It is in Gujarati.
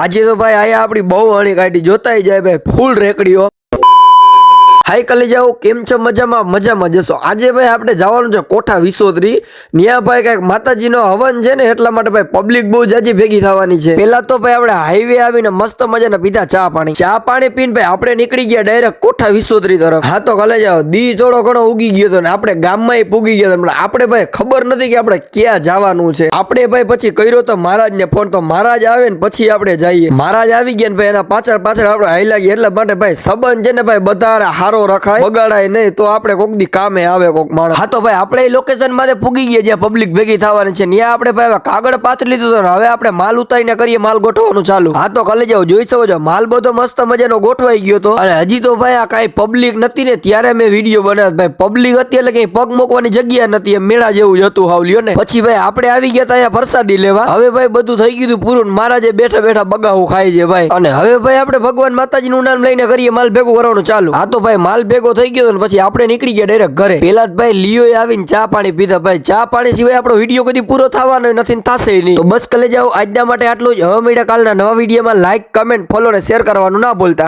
આજે તો ભાઈ આયા આપણી બહુ હણી કાઢી જોતાઈ જાય ભાઈ ફૂલ રેકડીઓ। હાઈ કલી જાઓ, કેમ છો? મજામાં જશો। આજે ભાઈ આપણે જવાનું છે કોઠા વિસોદરી। ન્યા ભાઈ કઈક માતાજીનો હવન છે ને એટલા માટે ભાઈ પબ્લિક બહુ જાજી ભેગી થવાની છે। પેલા તો ભાઈ આપણે હાઈવે આવીને મસ્ત મજાના પીધા ચા પાણી પીને ભાઈ આપણે નીકળી ગયા ડાયરેક્ટ કોઠા વિસોદરી તરફ। હા તો કલે જાઓ, દી થોડો ઘણો ઉગી ગયો હતો ને આપણે ગામમાં પૂગી ગયા હતા। આપણે ભાઈ ખબર નથી કે આપણે ક્યાં જવાનું છે। આપણે ભાઈ પછી કર્યો તો મહારાજને ફોન, તો મહારાજ આવે ને પછી આપણે જઈએ। મહારાજ આવી ગયા ને ભાઈ એના પાછળ આપણે હાઈલા ગયા। એટલા માટે ભાઈ સંબંધ છે ને ભાઈ બધા હારો રખાય, બગાડાય નહીં, તો આપણે કોક દી કામે આવે કોક માણસ। હા તો ભાઈ આપણે લોકેશન માં પૂગી ગયા જ્યાં પબ્લિક ભેગી થવાની છે। ત્યાં આપણે ભાઈ કાગળ પાથરી લીધું તો હવે આપણે માલ ઉતારીને કરીએ માલ ગોઠવવાનું ચાલુ। હા તો કલે જાવ, જોઈ શકો છો માલ બધો મસ્ત મજાનો ગોઠવાઈ ગયો તો। અને હજી તો ભાઈ આ કઈ પબ્લિક નથી ને ત્યારે મેં વિડીયો બનાવ્યો ભાઈ, પબ્લિક હતી એટલે કઈ પગ મૂકવાની જગ્યા નથી, એમ મેળા જેવું જ હતું હાવ લ્યો ને। પછી ભાઈ આપણે આવી ગયા તા અહીંયા પ્રસાદી લેવા। હવે ભાઈ બધું થઈ ગયું પૂરું, મહારાજે બેઠા બેઠા બગાવું ખાય છે ભાઈ। અને હવે ભાઈ આપણે ભગવાન માતાજીનું નામ લઈને કરીએ માલ ભેગું કરવાનું ચાલુ। હા તો ભાઈ માલ ભેગો થઈ ગયો ને પછી આપણે નીકળી ગયા ડાયરેક્ટ ઘરે। પેલા જ ભાઈ લિયો આવીને ચા પાણી પીધા ભાઈ। ચા પાણી સિવાય આપણો વિડીયો કદી પૂરો થવાનો નથી, થશે નહીં। તો બસ કલે જાઓ, આજના માટે આટલું જ। હવે મળ્યા કાલના નવા વિડીયોમાં। લાઈક, કમેન્ટ, ફોલો ને શેર કરવાનું ના ભૂલતા।